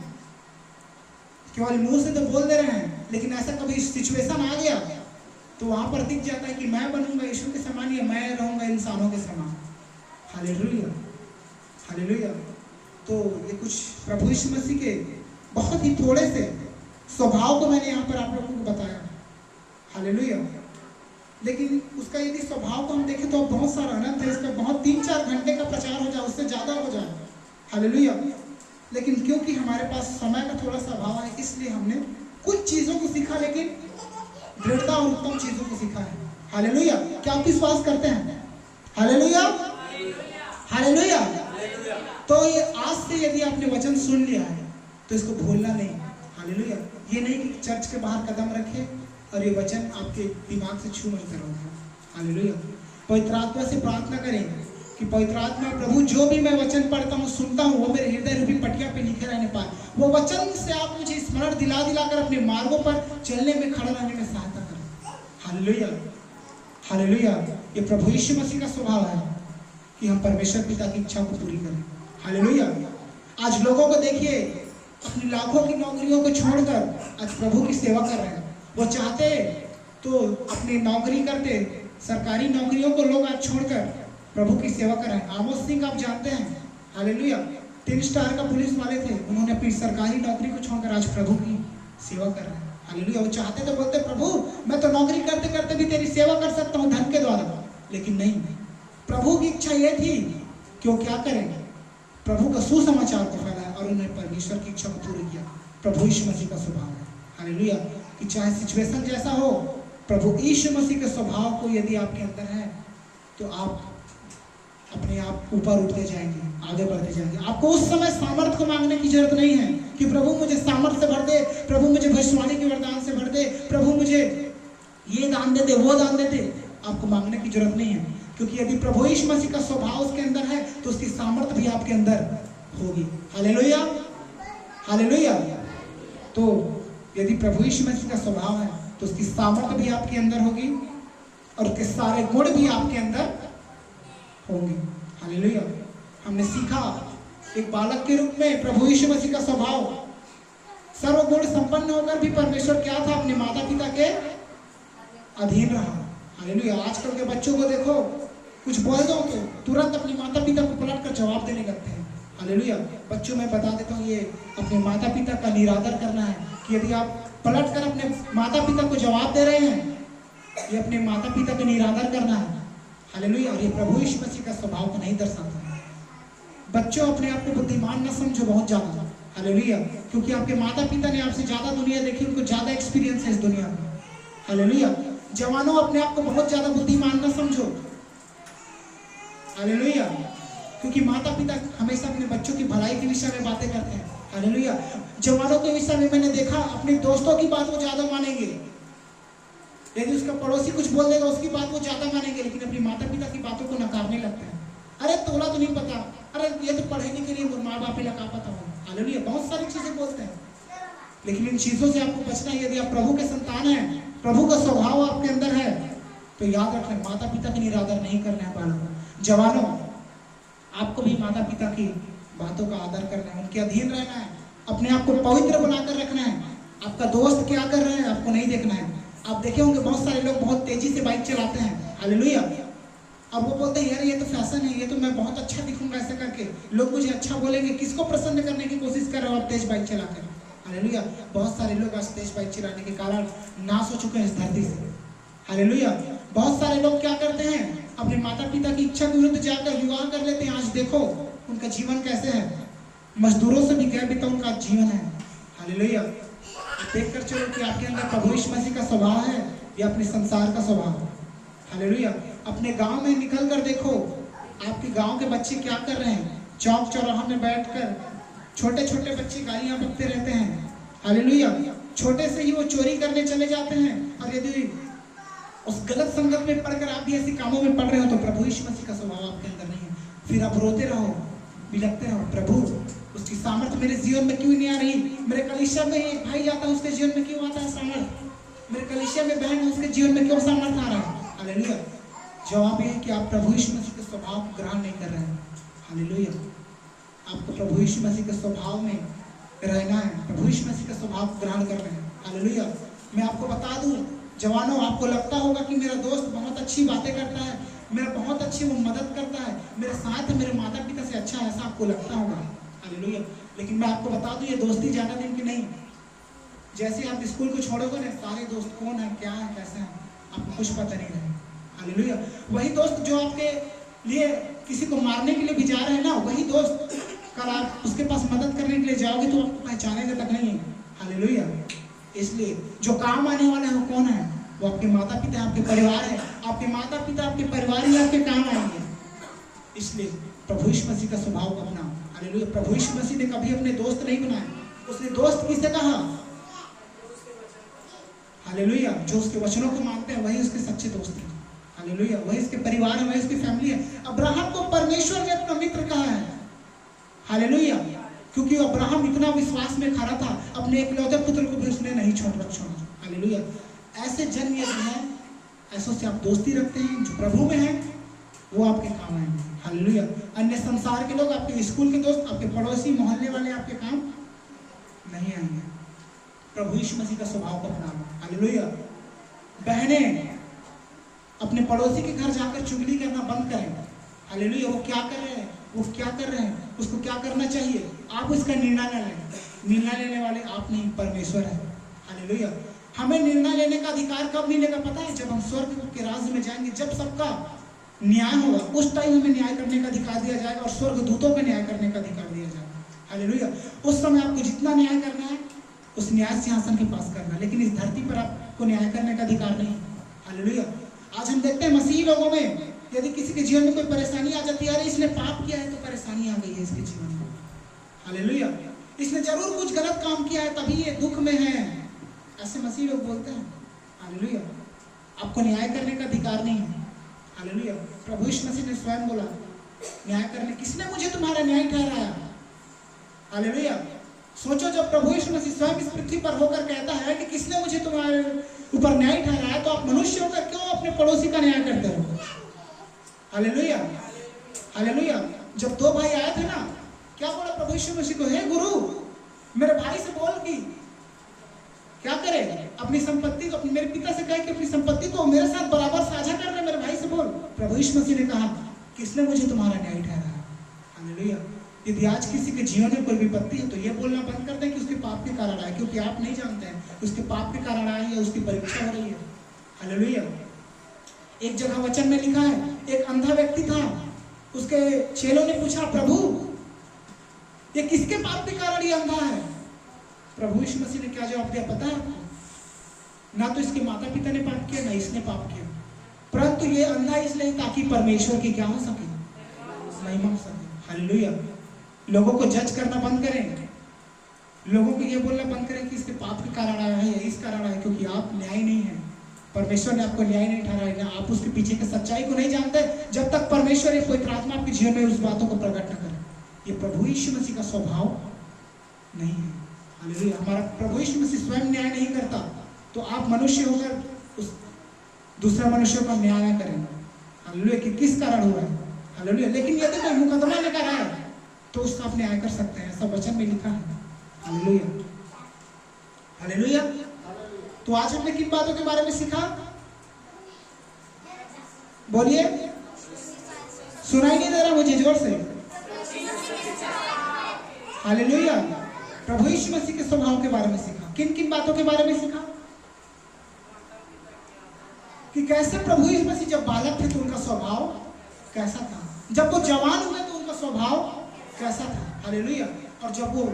केवल मुंह से तो बोल दे रहे हैं, लेकिन ऐसा कभी सिचुएशन आ गया तो वहां पर दिख जाता है कि मैं बनूंगा यीशु के समान या मैं रहूंगा इंसानों के समान। हालेलुया। हालेलुया। तो ये कुछ प्रभु यीशु मसीह के बहुत ही थोड़े से स्वभाव को मैंने यहाँ पर आप लोगों को बताया। हालेलुया। लेकिन उसका यदि स्वभाव को हम देखें तो बहुत सारा अनंत है, इसका बहुत 3-4 घंटे का प्रचार हो जाए, उससे ज्यादा हो जाए। हालेलुया। लेकिन क्योंकि हमारे पास समय का थोड़ा सा अभाव है, इसलिए हमने कुछ चीजों को सीखा, लेकिन दृढ़ता और उत्तम चीजों को सीखा है। हालेलुया। क्या आप विश्वास करते हैं? हालेलुया। हालेलुया। तो ये आज से यदि आपने वचन सुन लिया है तो इसको भूलना नहीं। हालेलुया। ये नहीं कि चर्च के बाहर कदम रखे और ये वचन आपके दिमाग से छू मत करो। हालेलुया। पवित्र आत्मा से प्रार्थना करें कि पवित्र आत्मा प्रभु जो भी मैं वचन पढ़ता हूँ, सुनता हूँ, वो मेरे हृदय रूपी पटिया पे लिखे रहने पाए। वो वचन से आप मुझे स्मरण दिला दिलाकर अपने मार्गों पर चलने में, खड़ा रहने में सहायता करें। हालेलुया। हालेलुया। ये प्रभु यीशु मसीह का स्वभाव है कि हम परमेश्वर पिता की इच्छा को पूरी करें। हालेलुया। आज लोगों को देखिए अपनी लाखों की नौकरियों को छोड़कर आज प्रभु की सेवा कर रहे हैं। वो चाहते तो अपनी नौकरी करते, सरकारी नौकरियों को लोग आज छोड़कर प्रभु की सेवा कर रहे हैं। आमोस सिंह आप जानते हैं, हालेलुया, 3 स्टार का पुलिस वाले थे, उन्होंने अपनी सरकारी नौकरी को छोड़कर आज प्रभु की सेवा कर रहे हैं। हालेलुया, वो चाहते तो बोलते प्रभु मैं तो नौकरी करते करते भी तेरी सेवा कर सकता हूँ धन के द्वारा, लेकिन नहीं, प्रभु की इच्छा ये थी कि वो क्या करें, प्रभु का सुसमाचार को फैलाया और उन्होंने परमेश्वर की इच्छा को पूरी किया। प्रभु यीशु मसीह का स्वभाव है, हालेलुया, कि चाहे सिचुएशन जैसा हो, प्रभु यीशु मसीह के स्वभाव को यदि आपके अंदर है तो आप अपने आप ऊपर उठते जाएंगे, आगे बढ़ते जाएंगे। आपको उस समय सामर्थ्य को मांगने की जरूरत नहीं है कि प्रभु मुझे सामर्थ्य से भर दे, प्रभु मुझे भविष्यवाणी के वरदान से भर दे, प्रभु मुझे ये दान दे दे, वो दान दे दे। आपको मांगने की जरूरत नहीं है, क्योंकि यदि प्रभु यीशु मसीह का स्वभाव उसके अंदर है तो उसकी सामर्थ्य भी आपके अंदर होगी। Hallelujah, hallelujah. तो यदि प्रभु यीशु मसीह का स्वभाव है तो उसकी सामर्थ्य भी आपके अंदर होगी और उसके सारे गुण भी आपके अंदर होंगे। हालेलुया। हमने सीखा एक बालक के रूप में प्रभु यीशु मसीह का स्वभाव, सर्वगुण संपन्न होकर भी परमेश्वर क्या था, अपने माता पिता के अधीन रहा। हालेलुया। आजकल के बच्चों को देखो, कुछ बोल दो तो तुरंत अपने माता पिता को पलट कर जवाब देने लगते हैं। हालेलुया। बच्चों में बता देता हूँ, ये अपने माता पिता का निरादर करना है कि यदि आप पलट कर अपने माता पिता को जवाब दे रहे हैं, ये अपने माता पिता का निरादर करना है। हालेलुया। और ये प्रभु यीशु मसीह का स्वभाव को नहीं दर्शाता है। बच्चों अपने आप को बुद्धिमान न समझो बहुत ज्यादा। हालेलुया। क्योंकि आपके माता पिता ने आपसे ज्यादा दुनिया देखी, उनको ज्यादा एक्सपीरियंस है इस दुनिया में। हालेलुया। जवानों अपने आप को बहुत ज्यादा बुद्धिमान न समझो। हालेलुया। क्योंकि माता पिता हमेशा अपने बच्चों की भलाई के विषय में बातें करते हैं। हालेलुया। जवानों के विषय में मैंने देखा, अपने दोस्तों की बात वो ज्यादा मानेंगे, यदि उसका पड़ोसी कुछ बोल देगा उसकी बात वो ज्यादा मानेंगे, लेकिन अपनी माता पिता की बातों को नकारने लगते हैं। अरे तोला तो नहीं पता, अरे ये तो पढ़े नहीं के लिए माँ बाप लगा पता हो। हालेलुया। बहुत सारी चीजें बोलते हैं, लेकिन इन चीजों से आपको बचना है। यदि आप प्रभु के संतान हैं, प्रभु का स्वभाव आपके अंदर है, तो याद रखें, माता पिता की निरादर नहीं करना है। बालकों, जवानों, आपको भी माता पिता की बातों का आदर करना है, उनके अधीन रहना है, अपने आप को पवित्र बनाकर रखना है। आपका दोस्त क्या कर रहे हैं आपको नहीं देखना है। आप देखे होंगे बहुत सारे लोग बहुत तेजी से बाइक चलाते हैं। हालेलुया। अब वो बोलते हैं यार ये तो फैशन है, ये तो मैं बहुत अच्छा दिखूंगा ऐसे करके, लोग मुझे अच्छा बोलेंगे। किसको प्रसन्न करने की कोशिश कर रहे हो आप तेज बाइक चलाकर? हालेलुया। बहुत सारे लोग आज तेज बाइक चलाने के कारण नाश हो चुके हैं इस धरती से। हालेलुया। बहुत सारे लोग क्या करते हैं, अपने माता पिता की इच्छा के विरुद्ध जाकर विवाह कर लेते हैं। आज देखो उनका जीवन कैसे है, मजदूरों से भी गैर बिता उनका जीवन है। हालेलुया। देख कर चलो कि आपके अंदर प्रभु यीशु मसीह का स्वभाव है या अपने संसार का स्वभाव। हालेलुया। अपने गांव में निकल कर देखो, आपके गांव के बच्चे क्या कर रहे हैं। चौक चौराहा में बैठकर छोटे छोटे बच्चे गालियां बकते रहते हैं। हालेलुया। छोटे से ही वो चोरी करने चले जाते हैं, और यदि उस गलत संगत में पढ़कर आप भी ऐसे कामों में पढ़ रहे हो तो प्रभु यीशु मसीह का स्वभाव आपके अंदर नहीं है। फिर आप रोते रहो, बिलखते रहो, प्रभु उसकी सामर्थ्य मेरे जीवन में क्यों नहीं आ रही। मेरे कलीसिया में एक भाई आता है, उसके जीवन में क्यों आता है सामर्थ्य। मेरे कलीसिया में बहन है, उसके जीवन में क्यों सामर्थ्य आ रहा है। हालेलुया। जवाब ये है कि आप प्रभु यीशु मसीह के स्वभाव को ग्रहण नहीं कर रहे हैं। हालेलुया। आपको प्रभु यीशु मसीह के स्वभाव में रहना है, प्रभु यीशु मसीह के स्वभाव को ग्रहण कर रहे हैं। हालेलुया। मैं आपको बता दूं जवानों, आपको लगता होगा कि मेरा दोस्त बहुत अच्छी बातें करता है, मेरा बहुत अच्छी वो मदद करता है, मेरे साथ है, मेरे माता पिता से अच्छा है, ऐसा आपको लगता होगा। हालेलुया। लेकिन मैं आपको बता दूं ये दोस्ती ज्यादा दिन की नहीं। जैसे आप स्कूल को छोड़ोगे ना, सारे दोस्त कौन है, क्या है, कैसे हैं, आपको कुछ पता नहीं रहे। हालेलुया। वही दोस्त जो आपके लिए किसी को मारने के लिए भी जा रहे हैं ना, वही दोस्त कल आप उसके पास मदद करने के लिए जाओगे तो आपको पहचानेगा तक नहीं है। हालेलुया। इसलिए जो काम आने वाले हैं वो कौन है, वो आपके माता पिता, आपके परिवार है। आपके माता पिता, आपके परिवार ही आपके काम आएंगे। इसलिए प्रभु यीशु मसीह का स्वभाव को अपनाओ। हालेलुया। प्रभु यीशु मसीह ने कभी अपने दोस्त नहीं बनाए, उसने दोस्त किसे कहा। हालेलुया। जो उसके वचनों को मानते हैं वही उसके सच्चे दोस्त हैं। हालेलुया। वही उसके परिवार है, वही उसकी फैमिली है। अब्राहम को परमेश्वर ने अपना मित्र कहा है। हालेलुया। क्योंकि अब्राहम इतना विश्वास में खड़ा था, अपने इकलौते पुत्र को भी उसने नहीं छोड़ा। हालेलुया। ऐसे जन यदि हैं, ऐसों से आप दोस्ती रखते हैं, जो प्रभु में है वो आपके काम आएंगे। हालेलुया। अन्य संसार के लोग, आपके स्कूल के दोस्त, आपके पड़ोसी, मोहल्ले वाले आपके काम नहीं आएंगे। प्रभु यीशु मसीह का स्वभाव को अपनाओ। हालेलुया। बहनें अपने पड़ोसी के घर जाकर चुगली करना बंद करें। हालेलुया। वो क्या कर रहे हैं, वो क्या कर रहे हैं, उसको क्या करना चाहिए, आप उसका निर्णय न लें। निर्णय लेने वाले आप नहीं, परमेश्वर है। हालेलुया। हमें निर्णय लेने का अधिकार कब मिलेगा पता है? जब हम स्वर्ग के राज्य में जाएंगे, जब सबका न्याय होगा, उस टाइम हमें न्याय करने का अधिकार दिया जाएगा और स्वर्ग दूतों को न्याय करने का अधिकार दिया जाएगा। हालेलुया। उस समय आपको जितना न्याय करना है उस न्याय सिंहासन के पास करना, लेकिन इस धरती पर आपको न्याय करने का अधिकार नहीं। हालेलुया। आज हम देखते हैं मसीही लोगों में यदि किसी के जीवन में कोई परेशानी आ जाती है, अरे इसने पाप किया है तो परेशानी आ गई है इसके जीवन में। हालेलुया। इसने जरूर कुछ गलत काम किया है तभी ये दुख में है, ऐसे मसीही लोग बोलते हैं। हालेलुया। आपको न्याय करने का अधिकार नहीं है। हालेलुया। प्रभु यीशु मसीह ने स्वयं बोला न्याय करने, किसने मुझे तुम्हारा न्याय ठहराया? हालेलुया। सोचो, जब प्रभु यीशु मसीह स्वयं इस पृथ्वी पर होकर कहता है कि किसने मुझे तुम्हारे ऊपर न्याय ठहराया, तो आप मनुष्य होकर क्यों अपने पड़ोसी का न्याय करते हो? हालेलुया। हालेलुया। जब दो भाई आए थे ना, क्या बोला प्रभु यीशु मसीह को? हे गुरु, मेरे भाई से बोल कि क्या करे, अपनी संपत्ति को, मेरे पिता से कहे कि अपनी संपत्ति को मेरे साथ बराबर साझा कर रहे, मेरे भाई से बोल। प्रभु यीशु मसीह ने कहा किसने मुझे तुम्हारा न्याय ठहराया? हालेलुया। यदि आज किसी के जीवन में कोई विपत्ति है तो ये बोलना बंद कर दें कि उसके पाप के कारण आया, क्योंकि आप नहीं जानते हैं उसके पाप के कारण आया या उसकी परीक्षा हो रही है। हालेलुया। एक जगह वचन में लिखा है, एक अंधा व्यक्ति था, उसके चेलों ने पूछा प्रभु ये किसके पाप के कारण ये अंधा है? प्रभु यीशु मसीह ने क्या जवाब दिया पता है आपको? ना तो इसके माता पिता ने पाप किया, ना इसने पाप किया, परंतु ये अंधा इसलिए ताकि परमेश्वर की क्या हो सके, महिमा हो सके। हालेलुया। लोगों को जज करना बंद करें, लोगों को ये बोलना बंद करें कि इसके पाप के कारण आया है या इस कारण आया, क्योंकि आप न्याय नहीं है। परमेश्वर ने आपको न्याय नहीं ठहराया, आप उसके पीछे की सच्चाई को नहीं जानते जब तक परमेश्वर या पवित्र आत्मा आपके जीवन में उस बातों को प्रकट न करे। ये प्रभु यीशु मसीह का स्वभाव नहीं है। हालेलुया। हमारा प्रभु यीशु मसीह स्वयं न्याय नहीं करता, तो आप मनुष्य होकर उस दूसरे मनुष्यों का न्याय न करें। हालेलुया। कि किस कारण हुआ है। हालेलुया। लेकिन यदि कोई मुकदमा लेकर आए तो उसका आप न्याय कर सकते हैं, ऐसा वचन में लिखा है। हालेलुया। हालेलुया। तो आज हमने किन बातों के बारे में सीखा? बोलिए, सुनाई नहीं दे रहा मुझे, जोर से। हालेलुया। प्रभु यीशु मसीह के स्वभाव के बारे में सीखा। किन किन बातों के बारे में सीखा? कि कैसे प्रभु यीशु मसीह जब बालक थे तो उनका स्वभाव कैसा था, जब वो जवान हुए तो उनका स्वभाव कैसा था। हालेलुया। और जब वो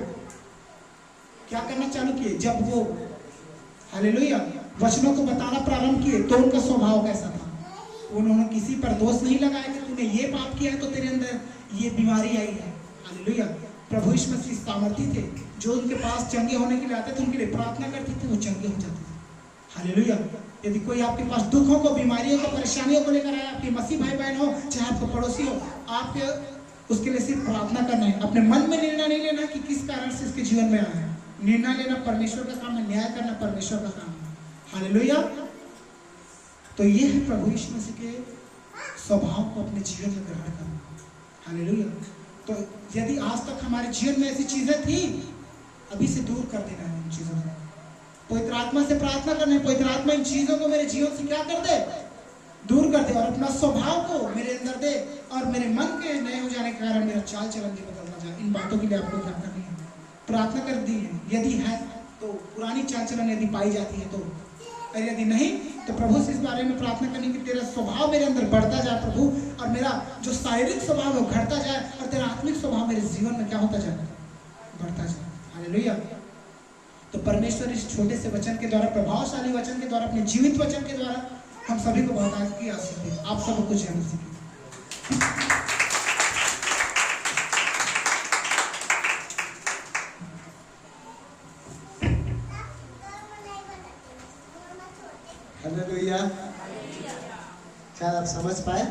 क्या करना चालू किए, जब वो हालेलुया वचनों को बताना प्रारंभ किए तो उनका स्वभाव कैसा था। उन्होंने किसी पर दोष नहीं लगाया कि तूने ये पाप किया है तो तेरे अंदर ये बीमारी आई है। हालेलुया। प्रभु यीशु मसीह सामर्थी थे, जो उनके पास चंगे होने के लिए आते थे उनके लिए प्रार्थना करते थे, वो चंगे हो जाते थे। हालेलुया। यदि कोई आपके पास दुखों को, बीमारियों को, परेशानियों को लेकर आया, आपके मसीह भाई बहन हो चाहे आपको पड़ोसी हो, आपके उसके लिए सिर्फ प्रार्थना करना है। अपने मन में निर्णय नहीं लेना कि किस कारण से इसके जीवन में आया है। निर्णय लेना परमेश्वर का काम है, न्याय करना परमेश्वर का काम है। हालेलुया। तो ये है प्रभु यीशु मसीह के स्वभाव को अपने जीवन में ग्रहण करना। हालेलुया। तो यदि आज तक हमारे जीवन में ऐसी चीजें थी, अभी से दूर कर देना है इन चीजों को। पवित्र आत्मा से प्रार्थना करना है, पवित्र आत्मा इन चीजों को मेरे जीवन से क्या कर दे, दूर कर दे, और अपना स्वभाव को मेरे अंदर दे, और मेरे मन के नए हो जाने के कारण मेरा चाल चलन भी बदलना जाए। इन बातों के लिए आपको क्या करनी है, प्रार्थना कर दी है। यदि है तो पुरानी चाल चलन यदि पाई जाती है तो, और यदि नहीं तो प्रभु से इस बारे में प्रार्थना करनी कि तेरा स्वभाव मेरे अंदर बढ़ता जाए प्रभु, और मेरा जो शारीरिक स्वभाव है वो घटता जाए, और तेरा आत्मिक स्वभाव मेरे जीवन में क्या होता जाए, बढ़ता जाए। हालेलुया। तो परमेश्वर इस छोटे से वचन के द्वारा, प्रभावशाली वचन के द्वारा, अपने जीवित वचन के द्वारा हम सभी को बहुत आगे की आशीष दे। आप सब कुछ जान सके। हालेलुया। शायद आप समझ पाए।